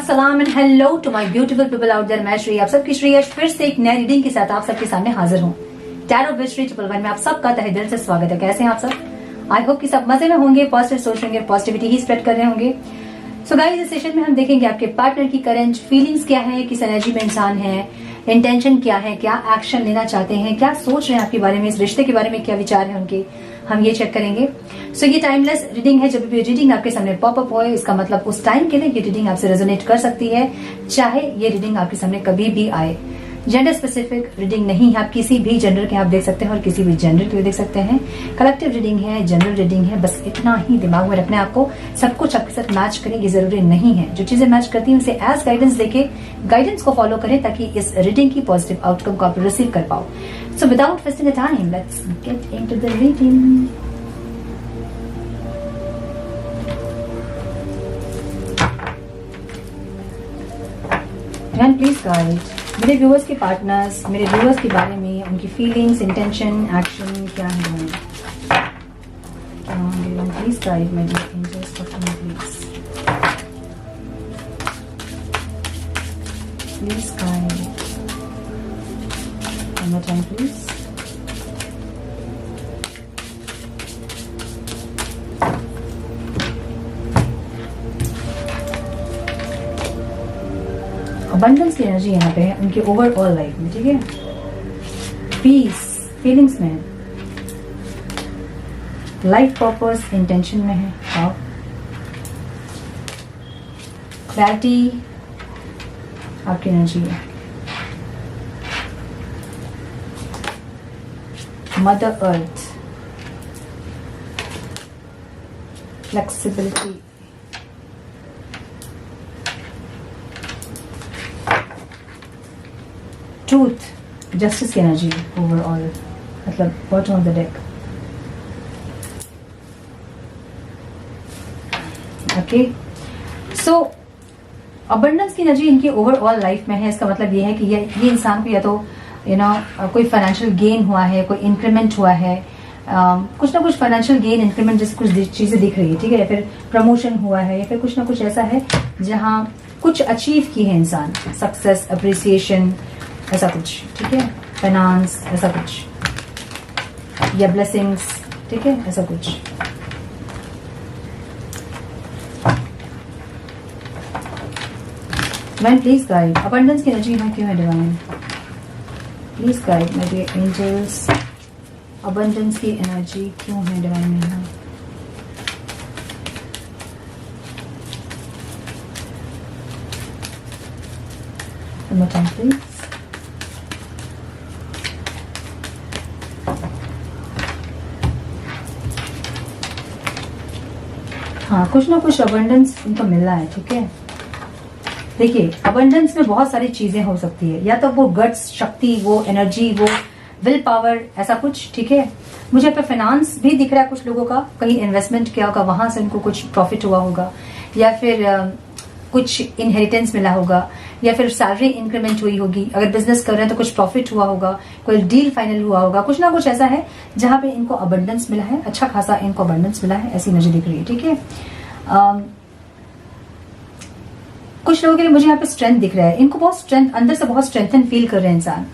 अस्सलाम and hello to my beautiful people out there. मैं श्री, आप सबकी श्रेयस फिर से एक नई रीडिंग के साथ आप सबके सामने हाजिर हूँ। टैरो विद श्री 111 में आप सबका तहे दिल से स्वागत है। कैसे हैं आप सब? आई होप कि सब मजे में होंगे, पॉजिटिव सोच होंगे, पॉजिटिविटी ही स्प्रेड कर रहे होंगे। सो गाइस, इस सेशन में हम देखेंगे आपके पार्टनर की करंट फीलिंग्स क्या है, किस एनर्जी में इंसान है, इंटेंशन क्या है, क्या एक्शन लेना चाहते हैं, क्या सोच रहे हैं आपके बारे में, इस रिश्ते के बारे में क्या विचार है उनके, हम ये चेक करेंगे। सो ये टाइमलेस रीडिंग है। जब भी रीडिंग आपके सामने पॉपअप होए, इसका मतलब उस टाइम के लिए ये रीडिंग आपसे रेजोनेट कर सकती है, चाहे ये रीडिंग आपके सामने कभी भी आए। जेंडर स्पेसिफिक रीडिंग नहीं है, आप किसी भी जेंडर के आप देख सकते हैं और किसी भी जेंडर के देख सकते हैं। कलेक्टिव रीडिंग है, जनरल रीडिंग है, बस इतना ही दिमाग में रखना है आपको। सब कुछ आपके साथ मैच करे ये जरूरी नहीं है। जो चीजें मैच करती हैं उसे एज गाइडेंस देके गाइडेंस को फॉलो करें ताकि इस रीडिंग की पॉजिटिव आउटकम को आप रिसीव कर पाओ। So without wasting the time, let's get into the reading. And please guide मेरे व्यूअर्स के पार्टनर्स, मेरे व्यूअर्स के बारे में, उनकी फीलिंग्स, इंटेंशन, एक्शन क्या है, क्या होंगे। Please guide my dear angels for me please, please guide one more time please. Abundance की एनर्जी यहाँ पे है उनके ओवरऑल लाइफ में, ठीक है। पीस फीलिंग्स में, लाइफ पर्पस इंटेंशन में है, और क्लैरिटी आपकी एनर्जी है। Mother earth, flexibility, truth, justice की एनर्जी ओवरऑल, मतलब bottom of the deck. Okay, so abundance की एनर्जी इनकी ओवरऑल लाइफ में है। इसका मतलब ये है कि ये इंसान को या तो कोई फाइनेंशियल गेन हुआ है, कोई इंक्रीमेंट हुआ है, कुछ ना कुछ फाइनेंशियल गेन, इंक्रीमेंट जैसे कुछ चीजें दिख रही है, ठीक है, या फिर प्रमोशन हुआ है, या फिर कुछ ना कुछ ऐसा है जहां कुछ अचीव की है इंसान, सक्सेस, अप्रिसिएशन, ऐसा कुछ, ठीक है, फाइनेंस, ऐसा कुछ, या ब्लेसिंग्स, ठीक है, ऐसा कुछ। मैन प्लीज गाइड अबंडेंस की एनर्जी यहाँ क्यों है divine? Please guide my dear angels, abundance की एनर्जी क्यों है डिवाइन में यहाँ? प्लीज। हाँ, कुछ ना कुछ अबंडेंस इनको मिल रहा है, ठीक है। देखिए, अबंडेंस में बहुत सारी चीजें हो सकती है, या तो वो गट्स, शक्ति, वो एनर्जी, वो विल पावर, ऐसा कुछ, ठीक है। मुझे पे फाइनेंस भी दिख रहा है कुछ लोगों का, कहीं इन्वेस्टमेंट किया होगा, वहां से उनको कुछ प्रॉफिट हुआ होगा, या फिर कुछ इनहेरिटेंस मिला होगा, या फिर सैलरी इंक्रीमेंट हुई होगी। अगर बिजनेस कर रहे हैं तो कुछ प्रॉफिट हुआ होगा, कोई डील फाइनल हुआ होगा, कुछ ना कुछ ऐसा है जहां पे इनको अबंडेंस मिला है, अच्छा खासा इनको अबंडेंस मिला है, ऐसी एनर्जी दिख रही है, ठीक है। कुछ लोगों के लिए मुझे यहाँ पे स्ट्रेंथ दिख रहा है, इनको बहुत स्ट्रेंथ, अंदर से बहुत स्ट्रेंथन फील कर रहे हैं इंसान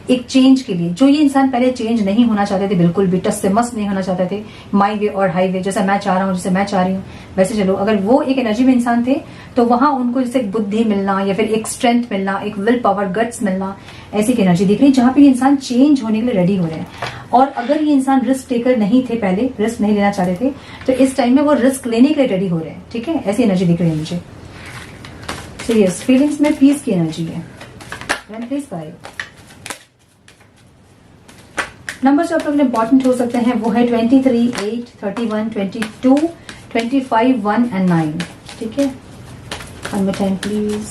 एक चेंज के लिए। जो ये इंसान पहले चेंज नहीं होना चाहते थे, बिल्कुल भी टस से मस नहीं होना चाहते थे, माई वे और हाई वे, जैसा मैं चाह रहा हूँ, जैसे मैं चाह रही हूँ वैसे चलो, अगर वो एक एनर्जी में इंसान थे तो वहां उनको जैसे बुद्धि मिलना, या फिर एक स्ट्रेंथ मिलना, एक विल पावर, गट्स मिलना, ऐसी एक एनर्जी दिख रही है जहां पे इंसान चेंज होने के लिए रेडी हो रहे हैं। और अगर ये इंसान रिस्क टेकर नहीं थे, पहले रिस्क नहीं लेना चाहते थे, तो इस टाइम में वो रिस्क लेने के लिए रेडी हो रहे हैं, ठीक है, ऐसी एनर्जी दिख रही है मुझे। तो यस, फीलिंग्स में पीस की एनर्जी है। प्लीज गाइड नंबर जो आप लोग इंपॉर्टेंट हो सकते हैं वो है 23, 8, 31, 22, 25, 1 एंड 9, ठीक है। One more time please.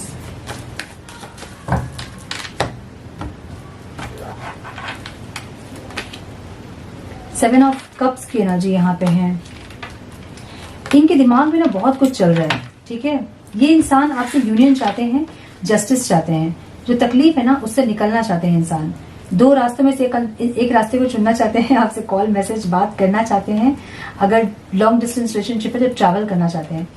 Seven of cups की एनर्जी यहाँ पे है। इनके दिमाग में ना बहुत कुछ चल रहा है, ठीक है। ये इंसान आपसे यूनियन चाहते हैं, जस्टिस चाहते हैं, जो तकलीफ है ना उससे निकलना चाहते हैं इंसान। दो रास्तों में से एक रास्ते को चुनना चाहते हैं, आपसे कॉल मैसेज बात करना चाहते हैं, अगर लॉन्ग डिस्टेंस रिलेशनशिप है तो ट्रैवल करना चाहते हैं।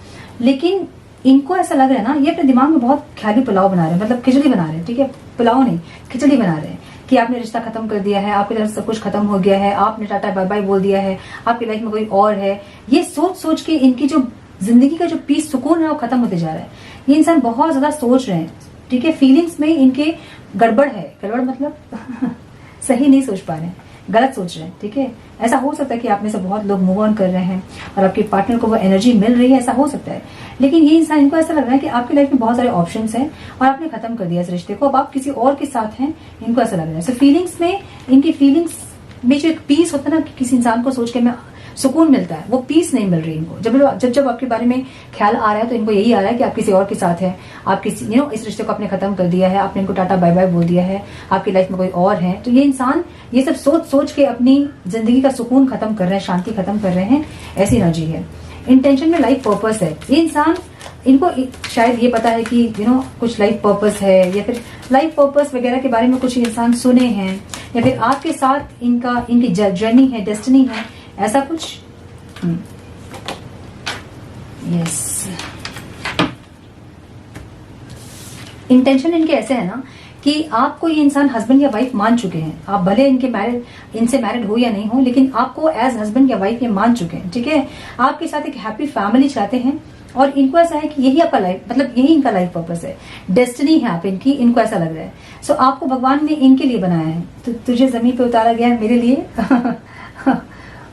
लेकिन इनको ऐसा लग रहा है ना, ये अपने दिमाग में बहुत ख्याली पुलाव बना रहे हैं, मतलब खिचड़ी बना रहे हैं, ठीक है, पुलाव नहीं खिचड़ी बना रहे हैं कि आपने रिश्ता खत्म कर दिया है, आपकी तरफ सब कुछ खत्म हो गया है, आपने टाटा बाय बाय बोल दिया है, आपकी लाइफ में कोई और है। ये सोच सोच के इनकी जो जिंदगी का जो पीस सुकून है वो खत्म होते जा रहा है। ये इंसान बहुत ज्यादा सोच रहे हैं, ठीक है, फीलिंग्स में इनके गड़बड़ है, गड़बड़ मतलब सही नहीं सोच पा रहे हैं, गलत सोच रहे हैं, ठीक है। ऐसा हो सकता है कि आप में से बहुत लोग मूव ऑन कर रहे हैं और आपके पार्टनर को वो एनर्जी मिल रही है, ऐसा हो सकता है। लेकिन ये इंसान, इनको ऐसा लग रहा है कि आपकी लाइफ में बहुत सारे ऑप्शंस हैं और आपने खत्म कर दिया इस रिश्ते को, अब आप किसी और के साथ हैं, इनको ऐसा लग रहा है। सो फीलिंग्स में, इनकी फीलिंग्स में जो एक पीस होता है ना, कि किसी इंसान को सोच के मैं सुकून मिलता है, वो पीस नहीं मिल रही इनको। जब जब आपके बारे में ख्याल आ रहा है तो इनको यही आ रहा है कि आप किसी और के साथ हैं, आप किसी इस रिश्ते को आपने खत्म कर दिया है, आपने इनको टाटा बाय बाय बोल दिया है, आपकी लाइफ में कोई और है। तो ये इंसान ये सब सोच सोच के अपनी जिंदगी का सुकून खत्म कर रहे हैं, शांति खत्म कर रहे हैं, ऐसी एनर्जी है। इंटेंशन में लाइफ पर्पस है। ये इंसान, इनको शायद ये पता है कि कुछ लाइफ पर्पस है, या फिर लाइफ पर्पस वगैरह के बारे में कुछ इंसान सुने हैं, या फिर आपके साथ इनकी जर्नी है, डेस्टिनी है, ऐसा कुछ। यस, इंटेंशन इनके ऐसे है ना कि आपको ये इंसान हस्बैंड या वाइफ मान चुके हैं। आप भले इनसे मैरिड हो या नहीं हो, लेकिन आपको एज हस्बैंड या वाइफ ये मान चुके हैं, ठीक है। आपके साथ एक हैप्पी फैमिली चाहते हैं और इनको ऐसा है कि यही आपका लाइफ, मतलब यही इनका लाइफ पर्पस है, डेस्टिनी है आप इनकी, इनको ऐसा लग रहा है। सो आपको भगवान ने इनके लिए बनाया है। तो तुझे जमीन पे उतारा गया है मेरे लिए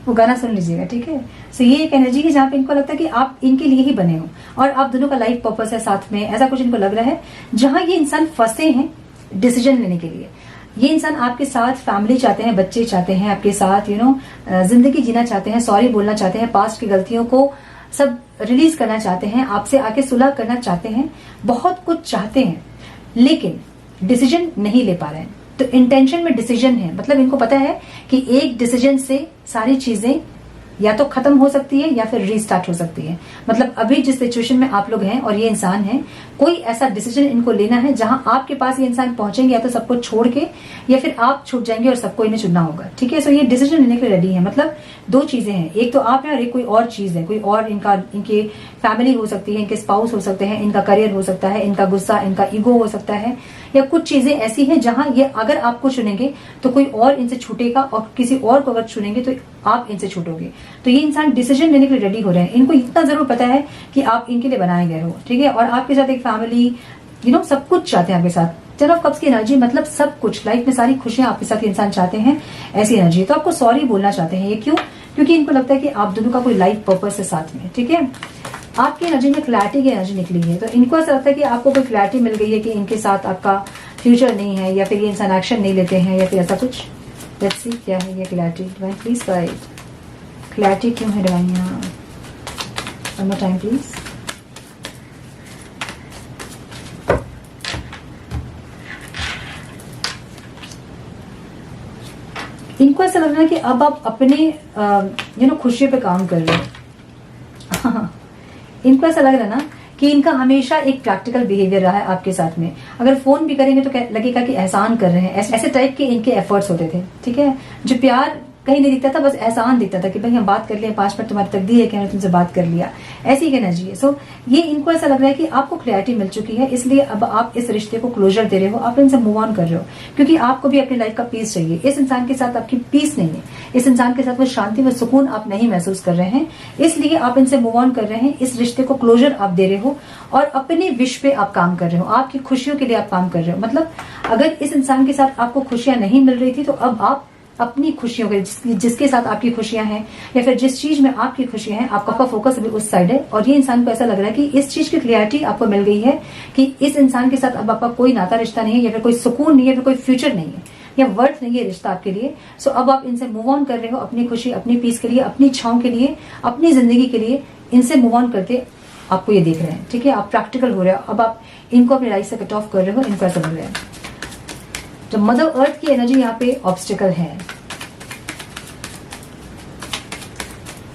वो गाना सुन लीजिएगा, ठीक है। सो ये एक एनर्जी है जहां पे इनको लगता है कि आप इनके लिए ही बने हो और आप दोनों का लाइफ पर्पस है साथ में, ऐसा कुछ इनको लग रहा है। जहां ये इंसान फंसे हैं डिसीजन लेने के लिए, ये इंसान आपके साथ फैमिली चाहते हैं, बच्चे चाहते हैं आपके साथ, जिंदगी जीना चाहते हैं, सॉरी बोलना चाहते हैं, पास्ट की गलतियों को सब रिलीज करना चाहते हैं, आपसे आके सुलह करना चाहते हैं, बहुत कुछ चाहते हैं, लेकिन डिसीजन नहीं ले पा रहे हैं। तो इंटेंशन में डिसीजन है, मतलब इनको पता है कि एक डिसीजन से सारी चीजें या तो खत्म हो सकती है या फिर रीस्टार्ट हो सकती है। मतलब अभी जिस सिचुएशन में आप लोग हैं और ये इंसान है, कोई ऐसा डिसीजन इनको लेना है जहां आपके पास ये इंसान पहुंचेंगे, या तो सबको छोड़ के, या फिर आप छूट जाएंगे और सबको इन्हें चुनना होगा, ठीक है। सो ये डिसीजन लेने के लिए रेडी है। मतलब दो चीजें हैं, एक तो आप हैं और एक कोई और चीज है, कोई और इनके फैमिली हो सकती है, इनके स्पाउस हो सकते हैं, इनका करियर हो सकता है, इनका गुस्सा, इनका ईगो हो सकता है, या कुछ चीजें ऐसी हैं जहां ये अगर आपको चुनेंगे तो कोई और इनसे छूटेगा, और किसी और को अगर चुनेंगे तो आप इनसे छूटोगे। तो ये इंसान डिसीजन लेने के लिए रेडी हो रहे हैं। इनको इतना जरूर पता है कि आप इनके लिए बनाए गए हो, ठीक है, और आपके साथ एक फैमिली, सब कुछ चाहते हैं आपके साथ। 10 ऑफ कप्स की एनर्जी, मतलब सब कुछ, लाइफ में सारी खुशियां आपके साथ इंसान चाहते हैं, ऐसी एनर्जी। तो आपको सॉरी बोलना चाहते हैं। ये क्यों? क्योंकि इनको लगता है कि आप दोनों का कोई लाइफ पर्पस है साथ में, ठीक है। आपकी एनर्जी में क्लैरिटी की एनर्जी निकली है, तो इनको ऐसा लगता है कि आपको कोई क्लैरिटी मिल गई है कि इनके साथ आपका फ्यूचर नहीं है, या फिर ये इंसान एक्शन नहीं लेते हैं, या फिर ऐसा कुछ। लेट्स सी क्या है ये clarity. Divine please guide, clarity क्यों है डिवाइन यहाँ? One more time please. इनको ऐसा लग रहा है कि अब आप अपने खुशी पे काम कर रहे हो। इनको ऐसा लग रहा है ना कि इनका हमेशा एक प्रैक्टिकल बिहेवियर रहा है आपके साथ में। अगर फोन भी करेंगे तो लगेगा कि एहसान कर रहे हैं, ऐसे टाइप के इनके एफर्ट्स होते थे, ठीक है। जो प्यार कहीं नहीं दिखता था, बस एहसान दिखता था कि भाई हम बात कर लिए 5 मिनट, तुम्हारी तकदीर है कि हमने तुमसे बात कर लिया, ऐसी एक एनर्जी है। सो ये इनको ऐसा लग रहा है कि आपको क्लैरिटी मिल चुकी है, इसलिए अब आप इस रिश्ते को क्लोजर दे रहे हो, आप इनसे मूव ऑन कर रहे हो, क्योंकि आपको भी अपनी लाइफ का पीस चाहिए। इस इंसान के साथ आपकी पीस नहीं है, इस इंसान के साथ वो शांति व सुकून आप नहीं महसूस कर रहे हैं, इसलिए आप इनसे मूव ऑन कर रहे हैं। इस रिश्ते को क्लोजर आप दे रहे हो और अपने विश पे आप काम कर रहे हो, आपकी खुशियों के लिए आप काम कर रहे हो। मतलब अगर इस इंसान के साथ आपको खुशियां नहीं मिल रही थी, तो अब आप अपनी खुशियों के, जिसके साथ आपकी खुशियां हैं, या फिर जिस चीज में आपकी खुशियां हैं, आपका फोकस अभी उस साइड है। और ये इंसान को ऐसा लग रहा है कि इस चीज की क्लियरिटी आपको मिल गई है कि इस इंसान के साथ अब आपका कोई नाता रिश्ता नहीं है, या फिर कोई सुकून नहीं है, या फिर कोई फ्यूचर नहीं है, या वर्थ नहीं है रिश्ता आपके लिए। सो अब आप इनसे मूव ऑन कर रहे हो, अपनी खुशी, अपनी पीस के लिए, अपनी इच्छाओं के लिए, अपनी जिंदगी के लिए इनसे मूव ऑन करके आपको ये देख रहे हैं, ठीक है। आप प्रैक्टिकल हो रहे हो, अब आप इनको अपनी लाइफ से कट ऑफ कर रहे हो, इनको ऐसा लग रहा है। तो मदर अर्थ की एनर्जी यहाँ पे ऑब्स्टिकल है।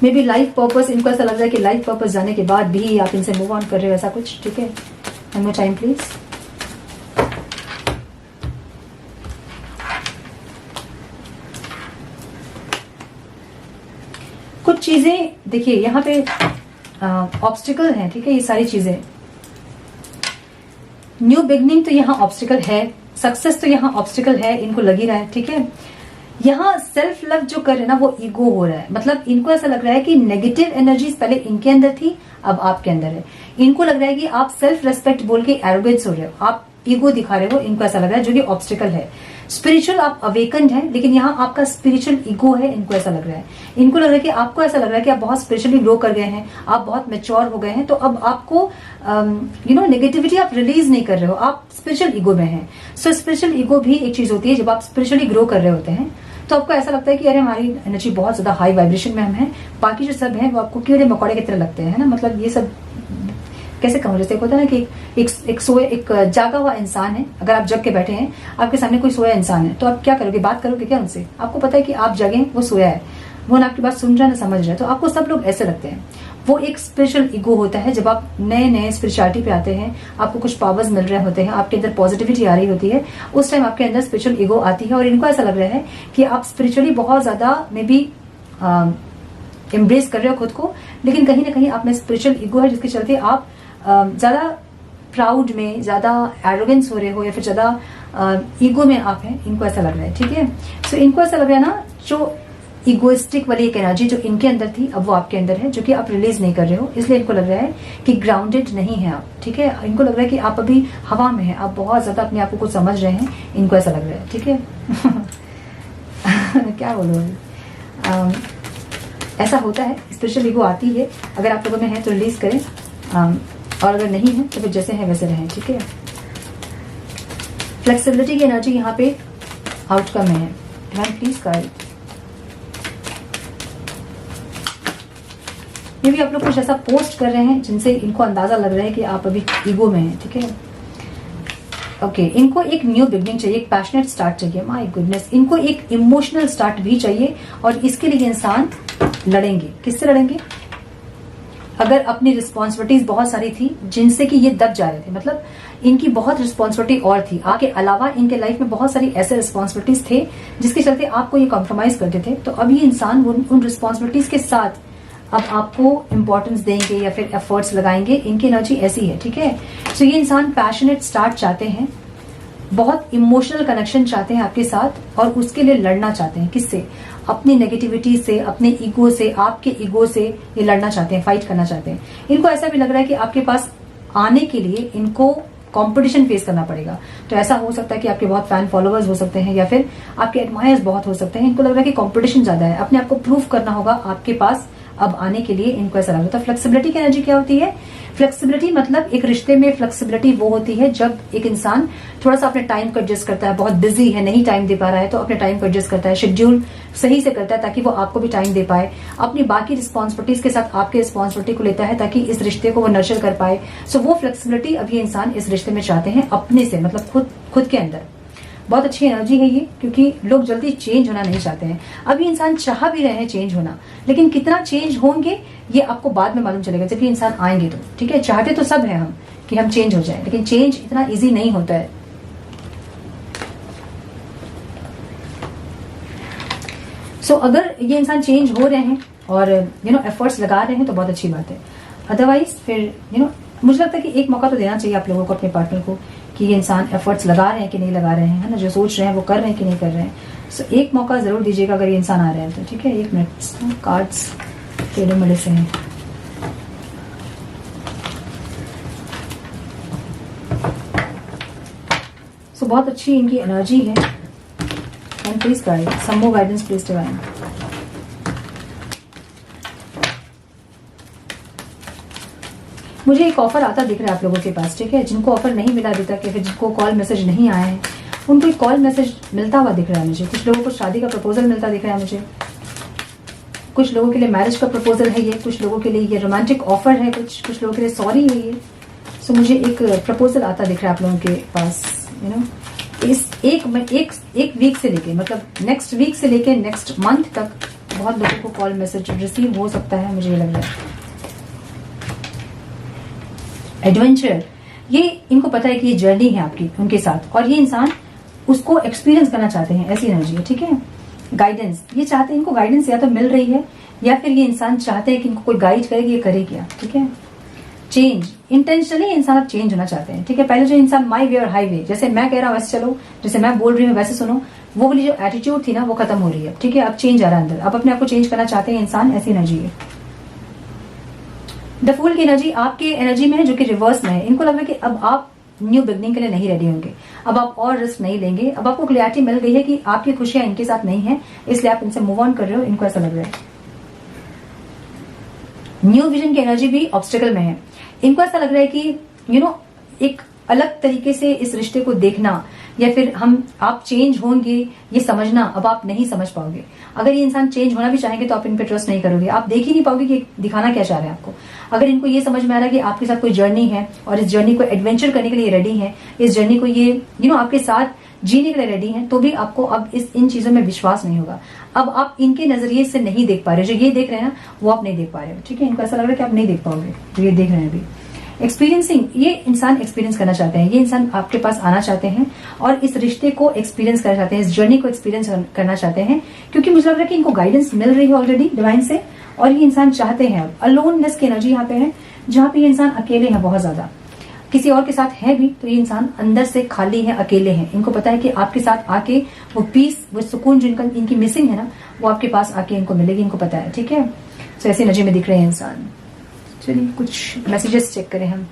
मे बी लाइफ पर्पस, इनको ऐसा लग रहा है कि लाइफ पर्पस जाने के बाद भी आप इनसे मूव ऑन कर रहे हो, ऐसा कुछ, ठीक है। One more time please. कुछ चीजें देखिए यहाँ पे ऑब्स्टिकल हैं, ठीक है, ये सारी चीजें न्यू बिगनिंग तो यहाँ ऑब्स्टिकल है, सक्सेस तो यहाँ ऑब्स्टिकल है, इनको लग ही रहा है, ठीक है। यहाँ सेल्फ लव जो कर रहे हैं ना वो ईगो हो रहा है, मतलब इनको ऐसा लग रहा है कि नेगेटिव एनर्जीज पहले इनके अंदर थी अब आपके अंदर है। इनको लग रहा है कि आप सेल्फ रेस्पेक्ट बोल के एरोगेंस हो रहे हो, आप ईगो दिखा रहे हो, इनको ऐसा लग रहा है, जो कि ऑब्स्टिकल है। स्पिरिचुअल आप अवेकन्ड है, लेकिन यहाँ आपका स्पिरिचुअल ईगो है, इनको ऐसा लग रहा है। इनको लग रहा है कि आपको ऐसा लग रहा है कि आप बहुत स्पिरिचुअली ग्रो कर गए हैं, आप बहुत मेच्योर हो गए हैं, तो अब आपको नेगेटिविटी आप रिलीज नहीं कर रहे हो, आप स्पिरिचुअल ईगो में हैं। सो स्पिरिचुअल ईगो भी एक चीज होती है, जब आप स्पिरिचुअली ग्रो कर रहे होते हैं तो आपको ऐसा लगता है कि अरे हमारी एनर्जी बहुत ज्यादा हाई वाइब्रेशन में हम हैं, बाकी जो सब है वो आपको कीड़े मकोड़े की तरह लगते हैं ना। मतलब ये सब कैसे कहूँ, जैसे होता है ना कि एक जागा हुआ इंसान है, अगर आप जग के बैठे हैं, आपके सामने कोई सोया इंसान है, तो आप क्या करोगे, बात करोगे क्या उनसे? आपको पता है कि आप जगे, वो सोया है, वो ना आपकी बात सुन रहा है ना समझ रहा है, तो आपको सब लोग ऐसे लगते हैं। वो एक स्पिरिचुअल ईगो होता है। जब आप नए नए स्पिरिचुअलिटी पे आते हैं, आपको कुछ पावर्स मिल रहे होते हैं, आपके अंदर पॉजिटिविटी आ रही होती है, उस टाइम आपके अंदर स्पिरिचुअल ईगो आती है और इनको ऐसा लग रहा है कि आप स्पिरिचुअली बहुत ज्यादा मे बी एम्ब्रेस कर रहे हो खुद को, लेकिन कहीं ना कहीं आप में स्पिरिचुअल ईगो है, जिसके चलते आप ज्यादा प्राउड में, ज्यादा एरोगेंस हो रहे हो, या फिर ज्यादा ईगो में आप हैं, इनको ऐसा लग रहा है, ठीक है। सो इनको ऐसा लग रहा है ना, जो इगोइस्टिक वाली एक एनर्जी जो इनके अंदर थी अब वो आपके अंदर है, जो कि आप रिलीज नहीं कर रहे हो, इसलिए इनको लग रहा है कि ग्राउंडेड नहीं है आप, ठीक है। इनको लग रहा है कि आप अभी हवा में हैं, आप बहुत ज्यादा अपने आप को कुछ समझ रहे हैं, इनको ऐसा लग रहा है, ठीक है। क्या बोलो, ऐसा होता है, स्पेशल ईगो आती है, अगर आप लोगों में है तो रिलीज करें, और अगर नहीं है तो फिर जैसे है वैसे रहें, ठीक है। फ्लेक्सिबिलिटी की एनर्जी यहाँ पे आउटकम में है, ध्यान प्लीज गाइड। ये भी आप लोग कुछ ऐसा पोस्ट कर रहे हैं जिनसे इनको अंदाजा लग रहा है कि आप अभी ईगो में हैं, ठीक है। ओके, इनको एक न्यू बिगनिंग चाहिए, एक पैशनेट स्टार्ट चाहिए, माय गुडनेस। इनको एक इमोशनल स्टार्ट भी चाहिए, और इसके लिए इंसान लड़ेंगे। किससे लड़ेंगे? अगर अपनी रिस्पॉन्सिबिलिटीज बहुत सारी थी जिनसे कि ये दब जा रहे थे, मतलब इनकी बहुत रिस्पॉन्सिबिलिटी और थी, आगे अलावा इनके लाइफ में बहुत सारी ऐसे रिस्पॉन्सिबिलिटीज थे जिसके चलते आपको ये कॉम्प्रोमाइज करते थे, तो अब ये इंसान उन रिस्पॉन्सिबिलिटीज के साथ अब आपको इंपॉर्टेंस देंगे या फिर एफर्ट्स लगाएंगे। इनकी एनर्जी ऐसी है, ठीक है। सो ये इंसान पैशनेट स्टार्ट चाहते हैं, बहुत इमोशनल कनेक्शन चाहते हैं आपके साथ, और उसके लिए लड़ना चाहते हैं। किससे? अपनी नेगेटिविटी से, अपने ईगो से, आपके ईगो से ये लड़ना चाहते हैं, फाइट करना चाहते हैं। इनको ऐसा भी लग रहा है कि आपके पास आने के लिए इनको कंपटीशन फेस करना पड़ेगा। तो ऐसा हो सकता है कि आपके बहुत फैन फॉलोअर्स हो सकते हैं, या फिर आपके एडमायर्स बहुत हो सकते हैं। इनको लग रहा है कि कंपटीशन ज्यादा है, अपने आप को प्रूव करना होगा आपके पास अब आने के लिए, इनको ऐसा लग रहा है। तो फ्लेक्सिबिलिटी की एनर्जी क्या होती है? फ्लेक्सिबिलिटी मतलब एक रिश्ते में फ्लेक्सिबिलिटी वो होती है जब एक इंसान थोड़ा सा अपने टाइम को एडजस्ट करता है, बहुत बिजी है, नहीं टाइम दे पा रहा है, तो अपने टाइम को एडजस्ट करता है, शेड्यूल सही से करता है ताकि वो आपको भी टाइम दे पाए, अपनी बाकी रिस्पॉन्सिबिलिटीज के साथ आपकी रिस्पॉन्सिबिलिटी को लेता है ताकि इस रिश्ते को वो नर्चर कर पाए। सो वो फ्लेक्सिबिलिटी अभी इंसान इस रिश्ते में चाहते हैं अपने से, मतलब खुद के अंदर। बहुत अच्छी एनर्जी है ये, क्योंकि लोग जल्दी चेंज होना नहीं चाहते हैं। अभी इंसान चाह भी रहे हैं चेंज होना, लेकिन कितना चेंज होंगे ये आपको बाद में मालूम चलेगा जब ये इंसान आएंगे तो, ठीक है। चाहते तो सब है हम कि हम चेंज हो जाए, लेकिन चेंज इतना इजी नहीं होता है। सो अगर ये इंसान चेंज हो रहे हैं और एफर्ट्स लगा रहे हैं तो बहुत अच्छी बात है। अदरवाइज फिर मुझे लगता है कि एक मौका तो देना चाहिए आप लोगों को अपने पार्टनर को, कि ये इंसान एफर्ट्स लगा रहे हैं कि नहीं लगा रहे हैं, है ना, जो सोच रहे हैं वो कर रहे हैं कि नहीं कर रहे हैं। सो एक मौका जरूर दीजिएगा अगर ये इंसान आ रहे हैं तो, ठीक है। 1 मिनट, कार्ड्स टेढ़े मेढ़े से हैं। सो बहुत अच्छी इनकी एनर्जी है, and please guide some more guidance please divine. मुझे एक ऑफर आता दिख रहा है आप लोगों के पास, ठीक है। जिनको ऑफर नहीं मिला अभी तक, या फिर जिनको कॉल मैसेज नहीं आया है, उनको एक कॉल मैसेज मिलता हुआ दिख रहा है मुझे। कुछ लोगों को शादी का प्रपोजल मिलता दिख रहा है मुझे, कुछ लोगों के लिए मैरिज का प्रपोजल है ये, कुछ लोगों के लिए ये रोमांटिक ऑफर है, कुछ लोगों के लिए सॉरी है ये। सो मुझे एक प्रपोजल आता दिख रहा है आप लोगों के पास, इस एक वीक से लेके, मतलब नेक्स्ट वीक से लेके नेक्स्ट मंथ तक बहुत लोगों को कॉल मैसेज रिसीव हो सकता है, मुझे ये लग रहा है। एडवेंचर, ये इनको पता है कि ये जर्नी है आपकी उनके साथ, और ये इंसान उसको एक्सपीरियंस करना चाहते हैं, ऐसी एनर्जी है, ठीक है। गाइडेंस, ये चाहते हैं, इनको गाइडेंस या तो मिल रही है, या फिर ये इंसान चाहते हैं कि इनको कोई गाइड करे कि ये करे क्या, ठीक है। चेंज, इंटेंशनली इंसान अब चेंज होना चाहते हैं, ठीक है। पहले जो इंसान माई वे और हाई वे, जैसे मैं कह रहा हूं वैसे चलो, जैसे मैं बोल रही हूँ वैसे सुनो, वो वाली जो एटीट्यूड थी ना वो खत्म हो रही है, ठीक है। अब चेंज आ रहा है अंदर, अब अपने आप को चेंज करना चाहते हैं इंसान, ऐसी एनर्जी है। द फूल की एनर्जी आपकी एनर्जी में है जो कि रिवर्स में है। इनको लग रहा है कि अब आप न्यू बिगनिंग के लिए नहीं रेडी होंगे, अब आप और रिस्क नहीं लेंगे, अब आपको क्लियरिटी मिल गई है कि आपकी खुशियां इनके साथ नहीं है, इसलिए आप इनसे मूव ऑन कर रहे हो। इनको ऐसा लग रहा है न्यू विजन की एनर्जी भी ऑब्स्टिकल में है। इनको ऐसा लग रहा है कि एक अलग तरीके से इस रिश्ते को देखना, या फिर आप चेंज होंगे ये समझना अब आप नहीं समझ पाओगे। अगर ये इंसान चेंज होना भी चाहेंगे तो आप इन पे ट्रस्ट नहीं करोगे, आप देख ही नहीं पाओगे कि दिखाना क्या चाह रहे हैं आपको। अगर इनको ये समझ में आ रहा है कि आपके साथ कोई जर्नी है और इस जर्नी को एडवेंचर करने के लिए रेडी है, इस जर्नी को ये आपके साथ जीने के लिए रेडी है, तो भी आपको अब इन चीजों में विश्वास नहीं होगा। अब आप इनके नजरिए से नहीं देख पा रहे, जो ये देख रहे हैं ना वो आप नहीं देख पा रहे हो, ठीक है। इनको ऐसा लग रहा है कि आप नहीं देख पाओगे जो ये देख रहे हैं अभी। एक्सपीरियंसिंग, ये इंसान एक्सपीरियंस करना चाहते हैं, ये इंसान आपके पास आना चाहते हैं और इस रिश्ते को एक्सपीरियंस करना चाहते हैं, इस जर्नी को एक्सपीरियंस करना चाहते हैं, क्योंकि मुझे लग रहा है कि इनको गाइडेंस मिल रही है ऑलरेडी डिवाइन से, और ये इंसान चाहते हैं। अलोननेस की एनर्जी यहाँ पे है, जहां पे ये इंसान अकेले हैं बहुत ज्यादा, किसी और के साथ है भी तो ये इंसान अंदर से खाली है, अकेले हैं। इनको पता है कि आपके साथ आके वो पीस, वो सुकून जो इनकी मिसिंग है ना, वो आपके पास आके इनको मिलेगी, इनको पता है, ठीक है। तो ऐसी एनर्जी में दिख रहे हैं इंसान। चलिए कुछ मैसेजेस चेक करें हम,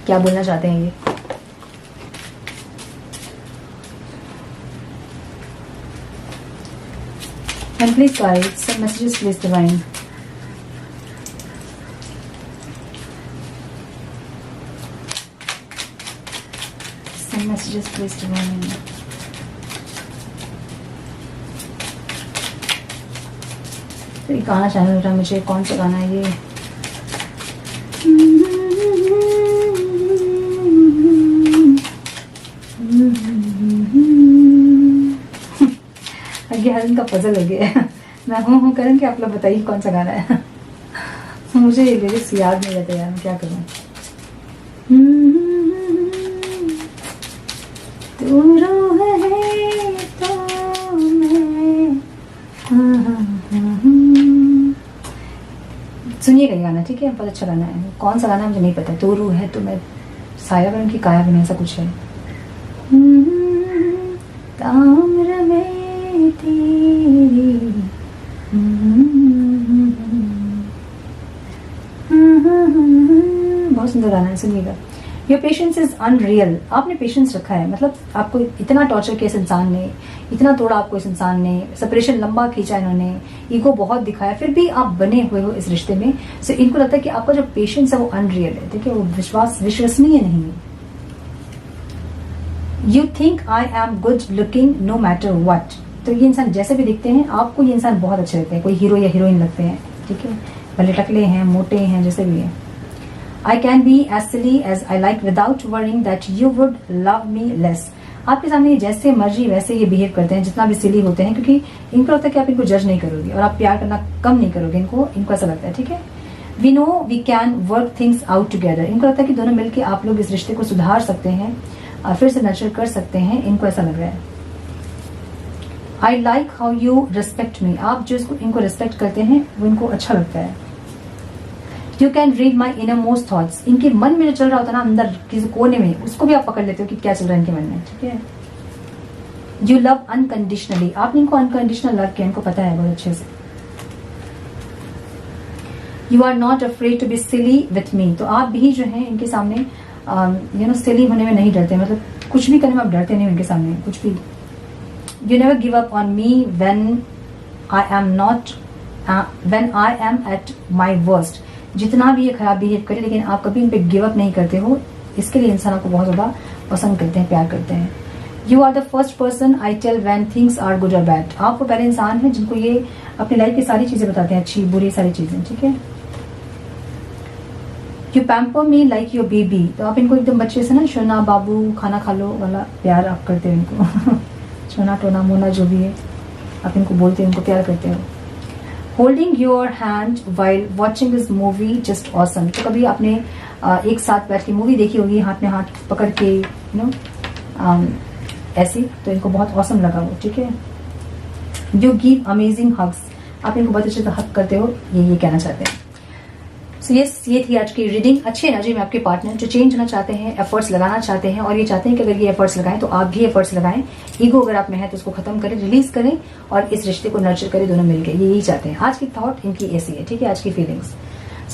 क्या बोलना चाहते हैं ये। And please guide some messages please divine. Some messages please divine. तो ये गाना चैनल रहा मुझे, कौन सा गाना है ये? ये हलन का पजल हो गया है। मैं हूँ करण कि आप लोग बताइए कौन सा गाना है। मुझे ये लिरिक्स याद नहीं रहते यार, मैं क्या करूँ। तू रूह है तो मैं, सुनिएगा ये गाना, ठीक है। बहुत अच्छा गाना है, कौन सा गाना है मुझे नहीं पता। तू रूह है तो मैं, साया बन की काया बन, ऐसा कुछ है। ताम्र में तेरी, बहुत सुंदर गाना है, सुनिएगा। Your patience is unreal. आपने पेशेंस रखा है, मतलब आपको इतना टॉर्चर किया इस इंसान ने, इतना तोड़ा आपको इस इंसान ने, सेपरेशन लंबा खींचा इन्होंने, ईगो बहुत दिखाया, फिर भी आप बने हुए हो इस रिश्ते में। सो इनको लगता है कि आपका जो पेशेंस है वो अनरियल है, ठीक है, वो विश्वसनीय नहीं है। You think I am good looking no matter what. तो ये इंसान जैसे भी दिखते हैं आपको, ये इंसान बहुत अच्छे लगते हैं, कोई हीरो या हीरोइन लगते हैं, ठीक है, भले टकले हैं, मोटे हैं, जैसे भी है। I can be as silly as I like without worrying that you would love me less. आपके सामने जैसे मर्जी वैसे ये बिहेव करते हैं, जितना भी सिली होते हैं, क्योंकि इनको लगता है कि आप इनको जज नहीं करोगे और आप प्यार करना कम नहीं करोगे, इनको ऐसा लगता है, ठीक है। We know we can work things out together. इनको लगता है कि दोनों मिलकर आप लोग इस रिश्ते को सुधार सकते हैं और फिर से नर्चर कर सकते हैं, इनको ऐसा लग रहा है। I like how you respect me. आप जो इनको रिस्पेक्ट करते हैं वो इनको अच्छा लगता है। You can read my innermost thoughts. इनके मन में जो चल रहा होता है ना अंदर किसी कोने में, उसको भी आप पकड़ लेते हो कि क्या चल रहा है इनके मन में, ठीक है। You love unconditionally. आपने इनको अनकंडीशनल लव किया, इनको पता है बहुत अच्छे से। You are not afraid to be silly with me. तो आप भी जो है इनके सामने सिली होने में नहीं डरते, मतलब कुछ भी करने में आप डरते नहीं इनके सामने, कुछ भी। You never give up on me when I am at my worst. जितना भी ये खराब बिहेव करे, लेकिन आप कभी इन पे गिव अप नहीं करते हो, इसके लिए इंसान आपको बहुत ज्यादा पसंद करते हैं, प्यार करते हैं। You are the first person I tell when things are good और बैड। आप वो पहले इंसान हैं जिनको ये अपनी लाइफ की सारी चीजें बताते हैं, अच्छी बुरी सारी चीजें, ठीक है। You pamper me like your baby. तो आप इनको एकदम बच्चे से ना, शोना बाबू खाना खा लो वाला प्यार आप करते हो इनको। शोना टोना मोना जो भी है आप इनको बोलते हो, इनको प्यार करते हो। Holding your hand while watching this movie just awesome. तो कभी आपने एक साथ बैठ के मूवी देखी होगी, हाथ में हाथ पकड़ के ऐसी, तो इनको बहुत ऑसम लगा वो, ठीक है। You give amazing hugs. आप इनको बहुत अच्छे से हक करते हो, ये कहना चाहते हैं। ये थी आज की रीडिंग। अच्छी एनर्जी में आपके पार्टनर जो चेंज होना चाहते हैं, एफर्ट्स लगाना चाहते हैं और ये चाहते हैं कि अगर ये एफर्ट्स लगाएं तो आप भी एफर्ट्स लगाएं। ईगो अगर आप में है तो उसको खत्म करें, रिलीज करें और इस रिश्ते को नर्चर करें दोनों मिलकर। ये यही चाहते हैं। आज की थॉट इनकी ऐसी है, ठीक है, आज की फीलिंग्स।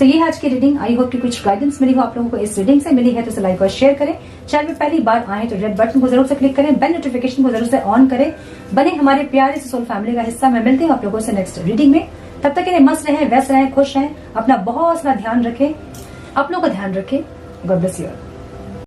ये है आज की रीडिंग। आई होप कि कुछ गाइडेंस मिली हो आप लोगों को इस रीडिंग से। मिली है तो इसे लाइक और शेयर करें। चैनल में पहली बार आए तो रेड बटन को जरूर से क्लिक करें, बेल नोटिफिकेशन को जरूर से ऑन करें। बने हमारे प्यारे से सोल फैमिली का हिस्सा। मैं मिलती हूँ आप लोगों से नेक्स्ट रीडिंग में। तब तक के लिए मस्त रहें, व्यस्त रहें, खुश रहें, अपना बहुत सारा ध्यान रखें, अपनों का ध्यान रखें। God bless you.